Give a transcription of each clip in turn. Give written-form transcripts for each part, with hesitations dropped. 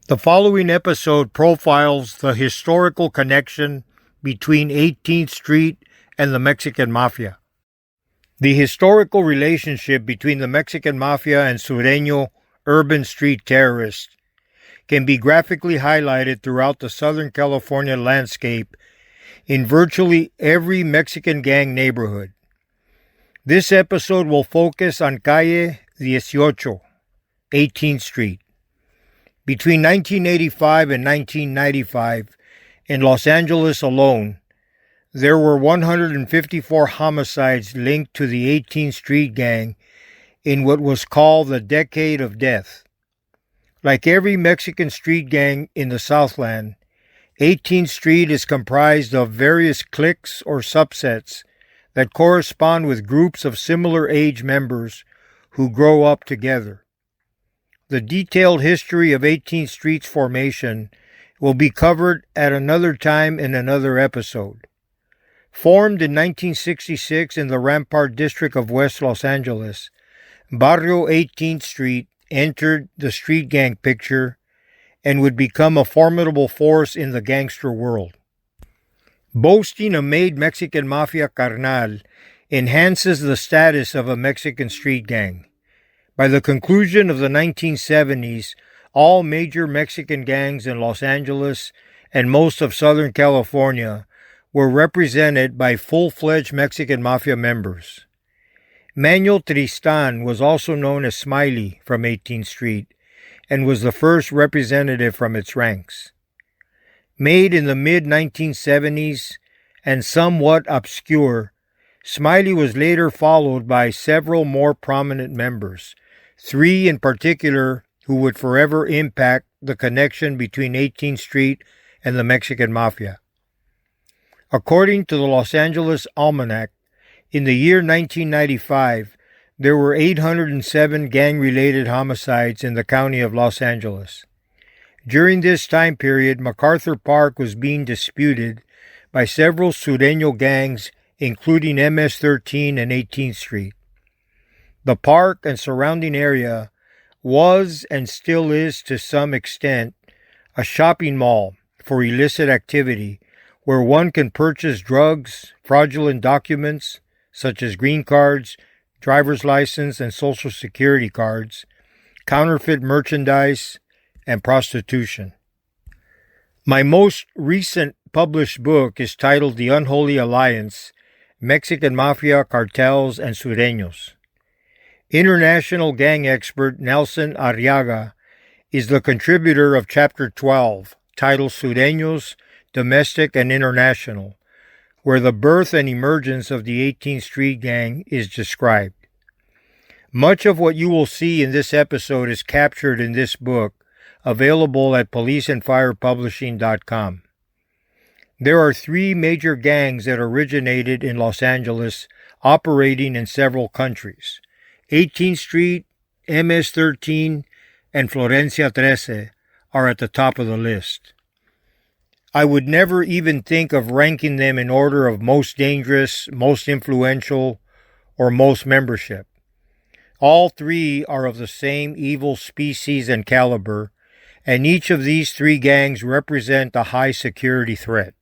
The following episode profiles the historical connection between 18th Street and the Mexican Mafia. The historical relationship between the Mexican Mafia and Sureño urban street terrorists can be graphically highlighted throughout the Southern California landscape in virtually every Mexican gang neighborhood. This episode will focus on Calle 18, 18th Street. Between 1985 and 1995, in Los Angeles alone, there were 154 homicides linked to the 18th Street Gang in what was called the Decade of Death. Like every Mexican street gang in the Southland, 18th Street is comprised of various cliques or subsets that correspond with groups of similar age members who grow up together. The detailed history of 18th Street's formation will be covered at another time in another episode. Formed in 1966 in the Rampart district of West Los Angeles, Barrio 18th Street entered the street gang picture and would become a formidable force in the gangster world. Boasting a made Mexican Mafia carnal enhances the status of a Mexican street gang. By the conclusion of the 1970s, all major Mexican gangs in Los Angeles and most of Southern California were represented by full-fledged Mexican Mafia members. Manuel Tristan was also known as Smiley from 18th Street and was the first representative from its ranks. Made in the mid-1970s and somewhat obscure, Smiley was later followed by several more prominent members, three in particular who would forever impact the connection between 18th Street and the Mexican Mafia. According to the Los Angeles Almanac, in the year 1995, there were 807 gang-related homicides in the county of Los Angeles. During this time period, MacArthur Park was being disputed by several Sureño gangs, including MS-13 and 18th Street. The park and surrounding area was and still is to some extent a shopping mall for illicit activity where one can purchase drugs, fraudulent documents such as green cards, driver's license, and social security cards, counterfeit merchandise, and prostitution. My most recent published book is titled The Unholy Alliance, Mexican Mafia, Cartels, and Sureños. International gang expert Nelson Arriaga is the contributor of Chapter 12, titled Sureños, Domestic and International, where the birth and emergence of the 18th Street Gang is described. Much of what you will see in this episode is captured in this book, available at policeandfirepublishing.com. There are three major gangs that originated in Los Angeles, operating in several countries. 18th Street, MS-13, and Florencia 13 are at the top of the list. I would never even think of ranking them in order of most dangerous, most influential, or most membership. All three are of the same evil species and caliber, and each of these three gangs represent a high security threat.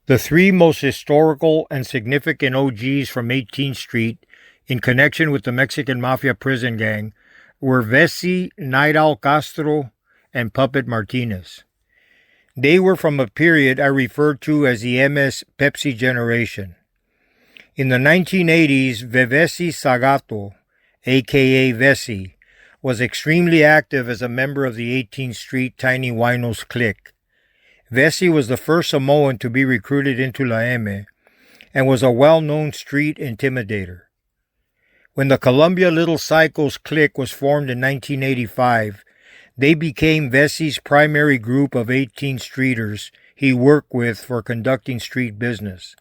The three most historical and significant OGs from 18th Street in connection with the Mexican Mafia prison gang were VESI, NITE Castro, and Puppet Martinez. They were from a period I refer to as the MS Pepsi generation. In the 1980s, Vevesi Sagato, aka VESI, was extremely active as a member of the 18th Street Tiny Winos clique. VESI was the first Samoan to be recruited into La M and was a well-known street intimidator. When the Columbia Little Psychos clique was formed in 1985, they became VESI's primary group of 18th Streeters he worked with for conducting street business.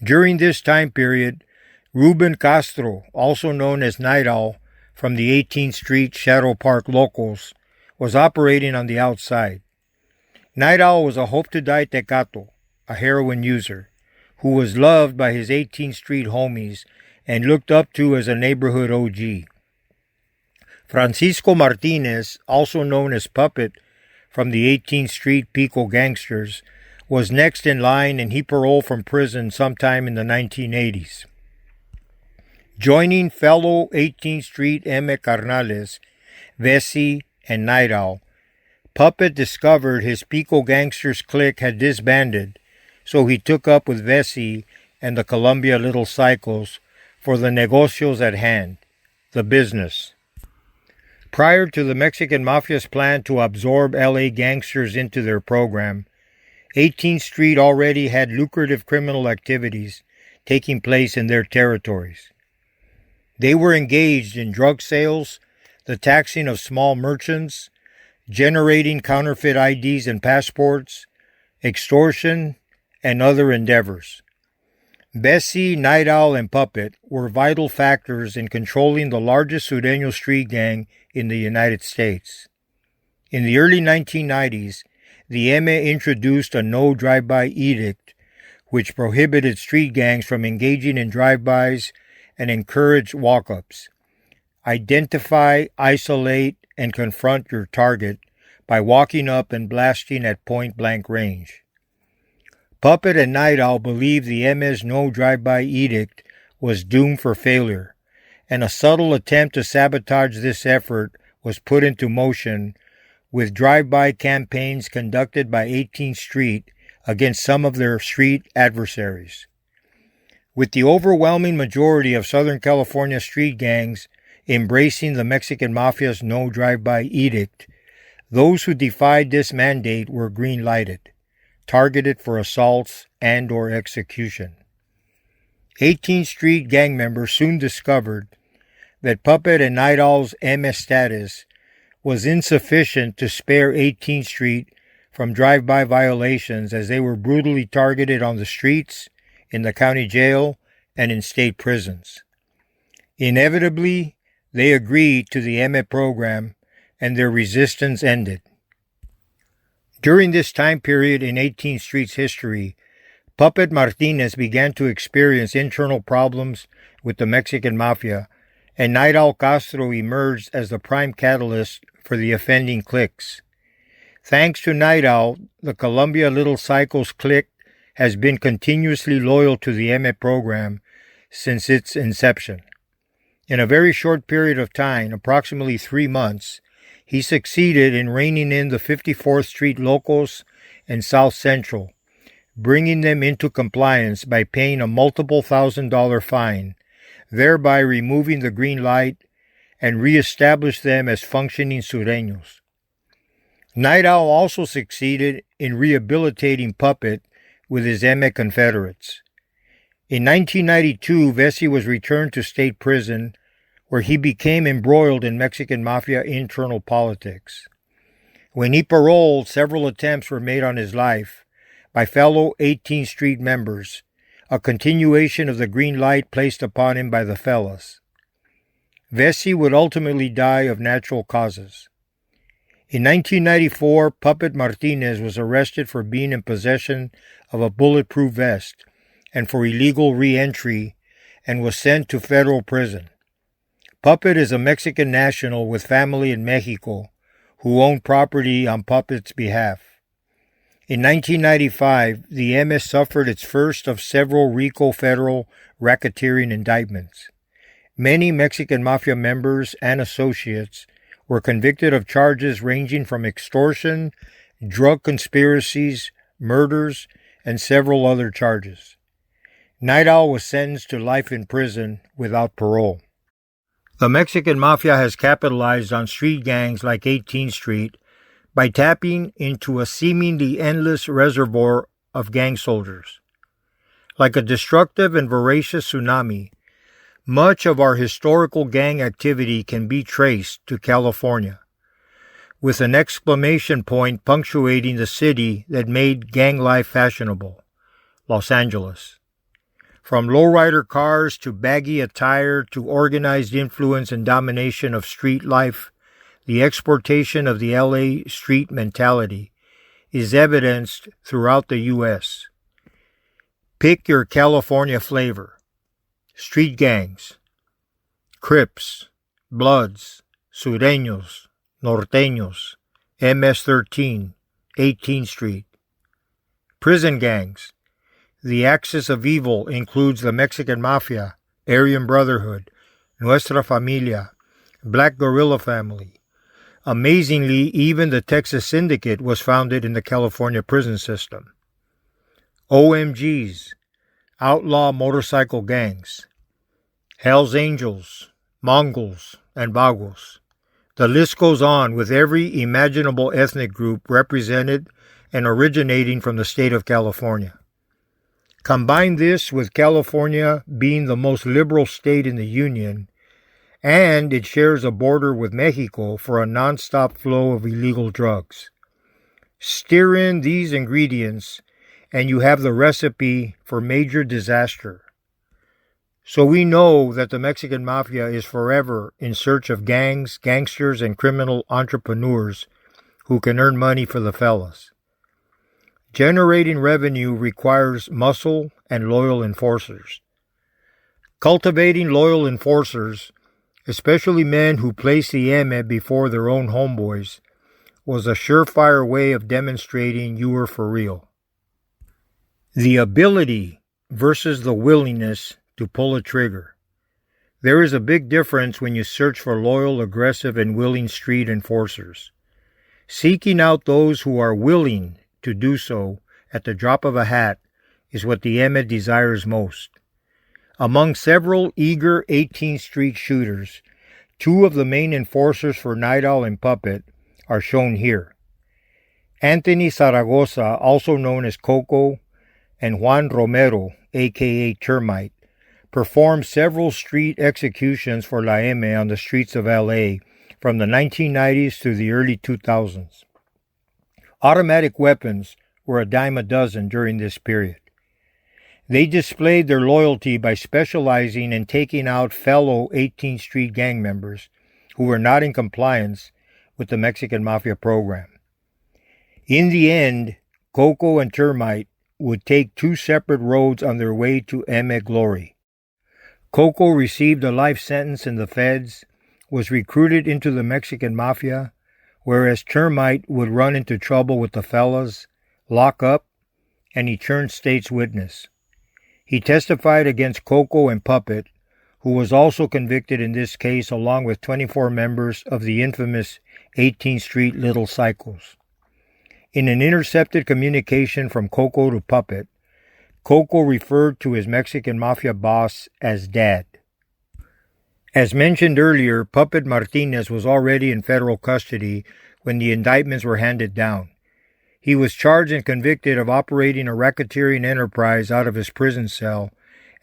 During this time period, Ruben Castro, also known as Night Owl, from the 18th Street Shadow Park locals, was operating on the outside. Night Owl was a hope-to-die tecato, a heroin user, who was loved by his 18th Street homies and looked up to as a neighborhood OG. Francisco Martinez, also known as Puppet, from the 18th Street Pico gangsters, was next in line and he paroled from prison sometime in the 1980s. Joining fellow 18th Street Carnales, VESI, and NITE, Puppet discovered his Pico gangsters clique had disbanded, so he took up with VESI and the Colombia Little Cycles for the negocios at hand, the business. Prior to the Mexican Mafia's plan to absorb LA gangsters into their program, 18th Street already had lucrative criminal activities taking place in their territories. They were engaged in drug sales, the taxing of small merchants, generating counterfeit IDs and passports, extortion, and other endeavors. B.E.S.T, NITE, and Puppet were vital factors in controlling the largest Sureño street gang in the United States. In the early 1990s, the MA introduced a no drive-by edict, which prohibited street gangs from engaging in drive-bys and encouraged walk-ups. Identify, isolate, and confront your target by walking up and blasting at point-blank range. Puppet and NITE believed the MA's no drive-by edict was doomed for failure, and a subtle attempt to sabotage this effort was put into motion with drive-by campaigns conducted by 18th Street against some of their street adversaries. With the overwhelming majority of Southern California street gangs embracing the Mexican Mafia's no drive-by edict, those who defied this mandate were green-lighted, targeted for assaults and/or execution. 18th Street gang members soon discovered that Puppet and NITE's MS status was insufficient to spare 18th Street from drive-by violations as they were brutally targeted on the streets, in the county jail, and in state prisons. Inevitably, they agreed to the MA program and their resistance ended. During this time period in 18th Street's history, Puppet Martinez began to experience internal problems with the Mexican Mafia, and NITE Castro emerged as the prime catalyst for the offending cliques. Thanks to NITE, the Colombia Little Cycles clique has been continuously loyal to the MA program since its inception. In a very short period of time, approximately 3 months, he succeeded in reining in the 54th Street Locos and South Central, bringing them into compliance by paying a multiple $1,000 fine, thereby removing the green light and re-established them as functioning Sureños. NITE also succeeded in rehabilitating Puppet with his MA confederates. In 1992, VESI was returned to state prison, where he became embroiled in Mexican Mafia internal politics. When he paroled, several attempts were made on his life by fellow 18th Street members, a continuation of the green light placed upon him by the fellas. VESI would ultimately die of natural causes. In 1994, Puppet Martinez was arrested for being in possession of a bulletproof vest and for illegal re-entry and was sent to federal prison. Puppet is a Mexican national with family in Mexico who owned property on Puppet's behalf. In 1995, the MS suffered its first of several RICO federal racketeering indictments. Many Mexican Mafia members and associates were convicted of charges ranging from extortion, drug conspiracies, murders, and several other charges. NITE was sentenced to life in prison without parole. The Mexican Mafia has capitalized on street gangs like 18th Street by tapping into a seemingly endless reservoir of gang soldiers. Like a destructive and voracious tsunami, much of our historical gang activity can be traced to California, with an exclamation point punctuating the city that made gang life fashionable, Los Angeles. From lowrider cars to baggy attire to organized influence and domination of street life, the exportation of the LA street mentality is evidenced throughout the U.S. Pick your California flavor. Street gangs, Crips, Bloods, Sureños, Norteños, MS-13, 18th Street. Prison gangs. The axis of evil includes the Mexican Mafia, Aryan Brotherhood, Nuestra Familia, Black Guerrilla Family. Amazingly, even the Texas Syndicate was founded in the California prison system. OMGs, outlaw motorcycle gangs. Hells Angels, Mongols, and Vagos. The list goes on with every imaginable ethnic group represented and originating from the state of California. Combine this with California being the most liberal state in the Union, and it shares a border with Mexico for a non-stop flow of illegal drugs. Stir in these ingredients, and you have the recipe for major disaster. So we know that the Mexican Mafia is forever in search of gangs, gangsters, and criminal entrepreneurs who can earn money for the fellas. Generating revenue requires muscle and loyal enforcers. Cultivating loyal enforcers, especially men who place the M before their own homeboys, was a surefire way of demonstrating you were for real. The ability versus the willingness to pull a trigger. There is a big difference when you search for loyal, aggressive, and willing street enforcers. Seeking out those who are willing to do so at the drop of a hat is what the M desires most. Among several eager 18th Street shooters, two of the main enforcers for Night Owl and Puppet are shown here. Anthony Zaragoza, also known as Coco, and Juan Romero, aka Termite, performed several street executions for La M on the streets of LA from the 1990s to the early 2000s. Automatic weapons were a dime a dozen during this period. They displayed their loyalty by specializing in taking out fellow 18th Street gang members who were not in compliance with the Mexican Mafia program. In the end, Coco and Termite would take two separate roads on their way to M glory. Coco received a life sentence in the feds, was recruited into the Mexican Mafia, whereas Termite would run into trouble with the fellas, lock up, and he turned state's witness. He testified against Coco and Puppet, who was also convicted in this case along with 24 members of the infamous 18th Street Little Psychos. In an intercepted communication from Coco to Puppet, Coco referred to his Mexican Mafia boss as Dad. As mentioned earlier, Puppet Martinez was already in federal custody when the indictments were handed down. He was charged and convicted of operating a racketeering enterprise out of his prison cell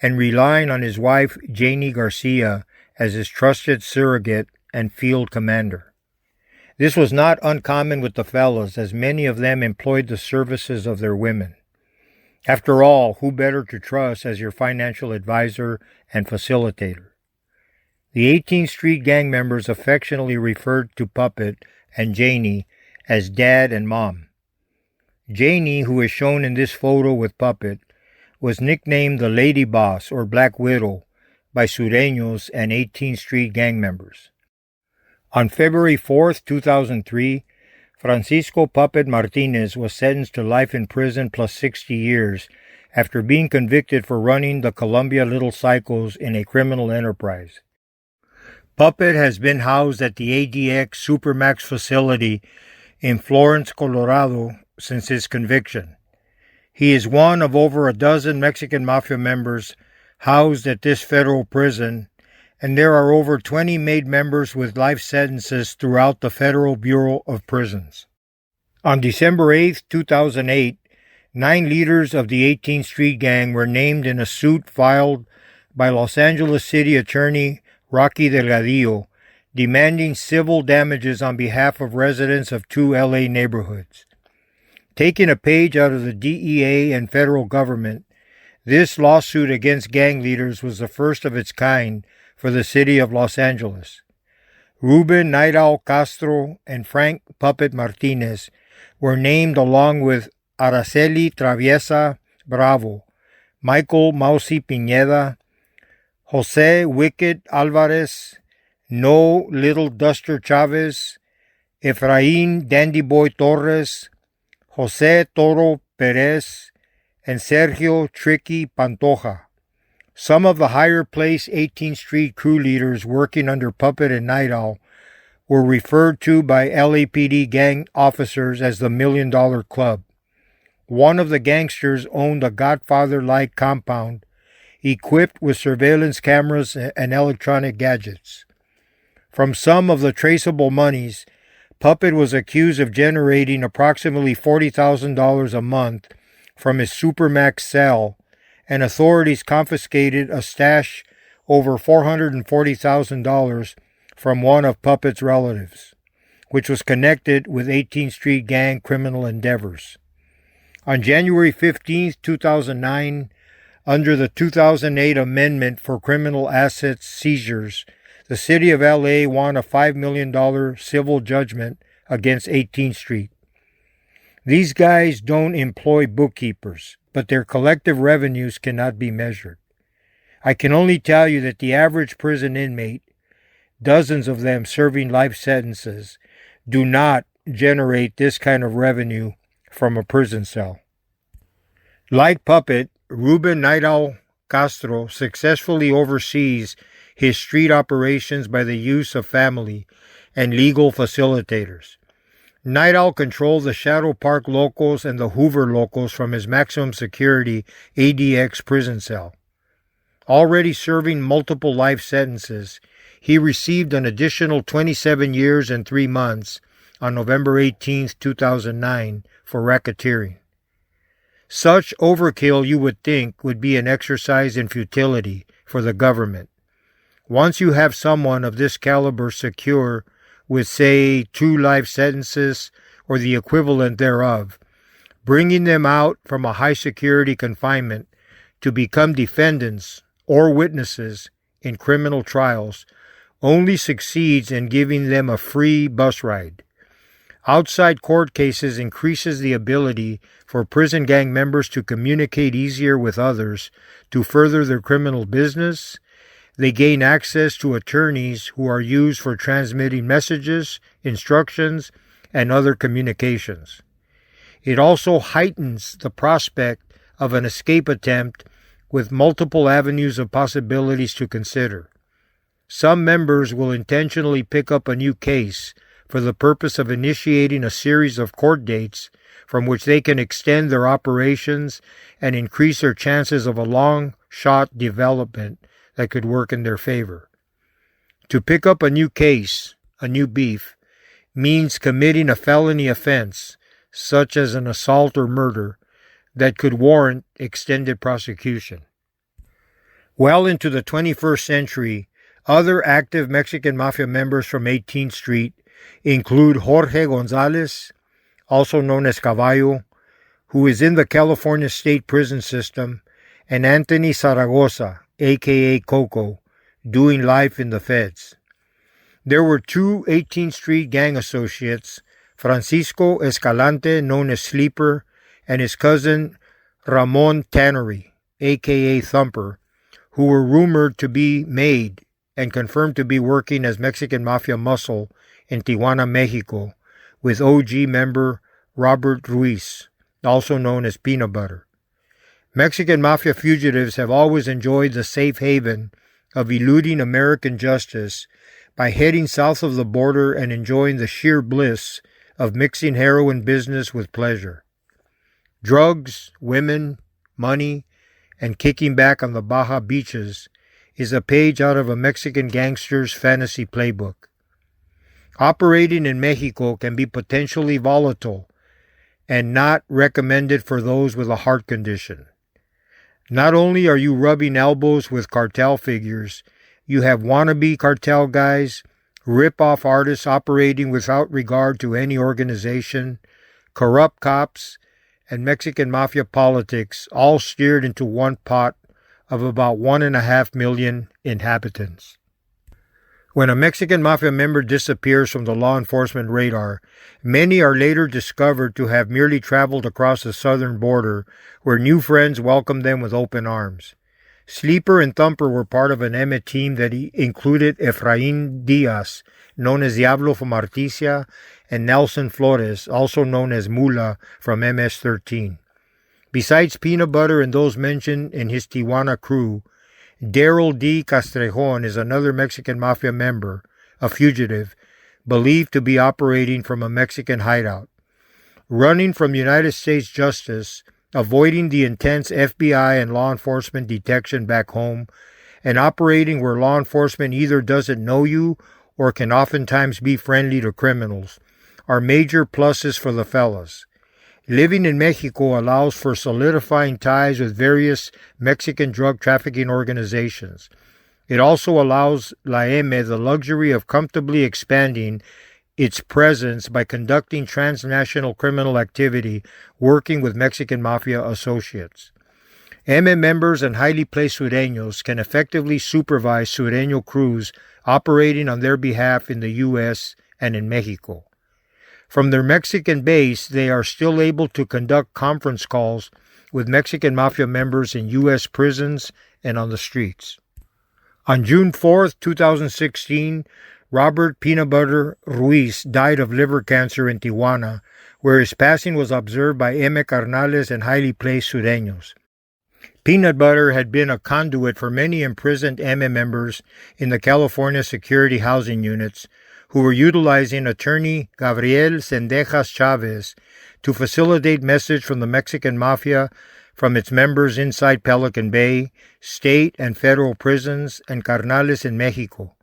and relying on his wife, Janie Garcia, as his trusted surrogate and field commander. This was not uncommon with the fellas, as many of them employed the services of their women. After all, who better to trust as your financial advisor and facilitator? The 18th Street gang members affectionately referred to Puppet and Janie as Dad and Mom. Janie, who is shown in this photo with Puppet, was nicknamed the Lady Boss or Black Widow by Sureños and 18th Street gang members. On February 4, 2003, Francisco Puppet Martinez was sentenced to life in prison plus 60 years after being convicted for running the Columbia Little Psychos in a criminal enterprise. Puppet has been housed at the ADX Supermax facility in Florence, Colorado since his conviction. He is one of over a dozen Mexican Mafia members housed at this federal prison, and there are over 20 made members with life sentences throughout the Federal Bureau of Prisons. On December 8, 2008, 9 leaders of the 18th Street Gang were named in a suit filed by Los Angeles City Attorney Rocky Delgadillo, demanding civil damages on behalf of residents of 2 LA neighborhoods. Taking a page out of the DEA and federal government, this lawsuit against gang leaders was the first of its kind for the city of Los Angeles. Ruben Night Owl Castro and Frank Puppet Martinez were named along with Araceli Traviesa Bravo, Michael Mousy Pineda, Jose Wicked Alvarez, No Little Duster Chavez, Efraín Dandy Boy Torres, Jose Toro Perez, and Sergio Tricky Pantoja. Some of the higher-placed 18th Street crew leaders working under Puppet and Night Owl were referred to by LAPD gang officers as the $1 Million Club. One of the gangsters owned a Godfather-like compound equipped with surveillance cameras and electronic gadgets. From some of the traceable monies, Puppet was accused of generating approximately $40,000 a month from his Supermax cell, and authorities confiscated a stash over $440,000 from one of Puppet's relatives, which was connected with 18th Street gang criminal endeavors. On January 15, 2009, under the 2008 Amendment for Criminal Assets Seizures, the City of LA won a $5 million civil judgment against 18th Street. These guys don't employ bookkeepers, but their collective revenues cannot be measured. I can only tell you that the average prison inmate, dozens of them serving life sentences, do not generate this kind of revenue from a prison cell. Like Puppet, Ruben Night Owl Castro successfully oversees his street operations by the use of family and legal facilitators. Night Owl controls the Shadow Park locals and the Hoover locals from his maximum security ADX prison cell. Already serving multiple life sentences, he received an additional 27 years and 3 months on November 18, 2009 for racketeering. Such overkill, you would think, would be an exercise in futility for the government. Once you have someone of this caliber secure with, say, 2 life sentences or the equivalent thereof, bringing them out from a high-security confinement to become defendants or witnesses in criminal trials only succeeds in giving them a free bus ride. Outside court cases increases the ability for prison gang members to communicate easier with others to further their criminal business. They gain access to attorneys who are used for transmitting messages, instructions, and other communications. It also heightens the prospect of an escape attempt with multiple avenues of possibilities to consider. Some members will intentionally pick up a new case for the purpose of initiating a series of court dates from which they can extend their operations and increase their chances of a long-shot development that could work in their favor. To pick up a new case, a new beef, means committing a felony offense, such as an assault or murder, that could warrant extended prosecution. Well into the 21st century, other active Mexican Mafia members from 18th Street include Jorge Gonzalez, also known as Caballo, who is in the California State Prison System, and Anthony Zaragoza, a.k.a. Coco, doing life in the feds. There were 2 18th Street gang associates, Francisco Escalante, known as Sleeper, and his cousin Ramon Tannery, a.k.a. Thumper, who were rumored to be made and confirmed to be working as Mexican Mafia muscle in Tijuana, Mexico, with OG member Robert Ruiz, also known as Peanut Butter. Mexican Mafia fugitives have always enjoyed the safe haven of eluding American justice by heading south of the border and enjoying the sheer bliss of mixing heroin business with pleasure. Drugs, women, money, and kicking back on the Baja beaches is a page out of a Mexican gangster's fantasy playbook. Operating in Mexico can be potentially volatile and not recommended for those with a heart condition. Not only are you rubbing elbows with cartel figures, you have wannabe cartel guys, rip-off artists operating without regard to any organization, corrupt cops, and Mexican Mafia politics all steered into one pot of about 1.5 million inhabitants. When a Mexican Mafia member disappears from the law enforcement radar, many are later discovered to have merely traveled across the southern border, where new friends welcome them with open arms. Sleeper and Thumper were part of an M team that included Efrain Diaz, known as Diablo from Artesia, and Nelson Flores, also known as Mula from MS-13. Besides Peanut Butter and those mentioned in his Tijuana crew, Daryl D. Castrejon is another Mexican Mafia member, a fugitive, believed to be operating from a Mexican hideout. Running from United States justice, avoiding the intense FBI and law enforcement detection back home, and operating where law enforcement either doesn't know you or can oftentimes be friendly to criminals, are major pluses for the fellas. Living in Mexico allows for solidifying ties with various Mexican drug trafficking organizations. It also allows La M the luxury of comfortably expanding its presence by conducting transnational criminal activity working with Mexican Mafia associates. M members and highly placed Sureños can effectively supervise Sureño crews operating on their behalf in the U.S. and in Mexico. From their Mexican base, they are still able to conduct conference calls with Mexican Mafia members in U.S. prisons and on the streets. On June 4, 2016, Robert Peanut Butter Ruiz died of liver cancer in Tijuana, where his passing was observed by M. Carnales and highly placed Sureños. Peanut Butter had been a conduit for many imprisoned M members in the California Security Housing Units who were utilizing attorney Gabriel Sendejas Chavez to facilitate message from the Mexican Mafia from its members inside Pelican Bay, state and federal prisons, and Carnales in Mexico.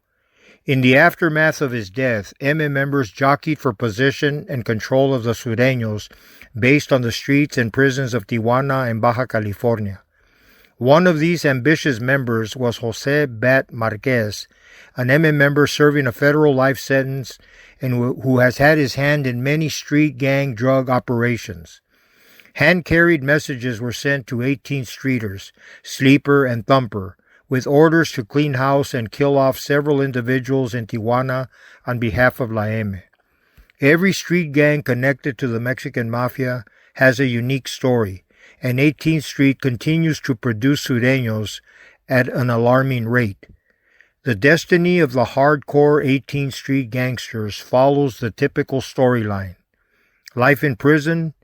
In the aftermath of his death, M members jockeyed for position and control of the Sureños based on the streets and prisons of Tijuana and Baja California. One of these ambitious members was Jose Bat Marquez, an M member serving a federal life sentence and who has had his hand in many street gang drug operations. Hand-carried messages were sent to 18 streeters, Sleeper and Thumper, with orders to clean house and kill off several individuals in Tijuana on behalf of La M. Every street gang connected to the Mexican Mafia has a unique story, and 18th Street continues to produce Sureños at an alarming rate. The destiny of the hardcore 18th Street gangsters follows the typical storyline: life in prison,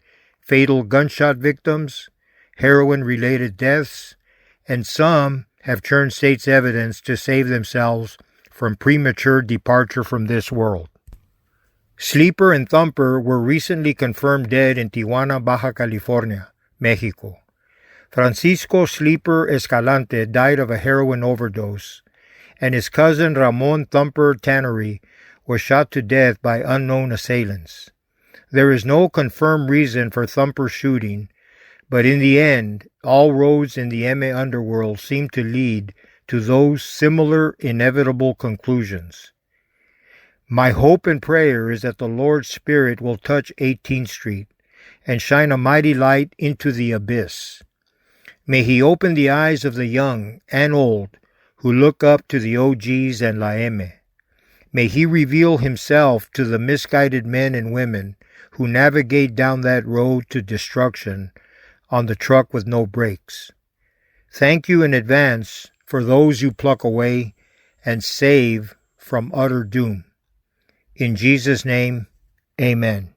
fatal gunshot victims, heroin-related deaths, and some have turned state's evidence to save themselves from premature departure from this world. Sleeper and Thumper were recently confirmed dead in Tijuana, Baja California, Mexico. Francisco Sleeper Escalante died of a heroin overdose, and his cousin Ramon Thumper Tannery was shot to death by unknown assailants. There is no confirmed reason for Thumper's shooting, but in the end, all roads in the MA underworld seem to lead to those similar inevitable conclusions. My hope and prayer is that the Lord's Spirit will touch 18th Street and shine a mighty light into the abyss. May He open the eyes of the young and old who look up to the OGs and La M. May He reveal Himself to the misguided men and women who navigate down that road to destruction on the truck with no brakes. Thank you in advance for those you pluck away and save from utter doom. In Jesus' name, amen.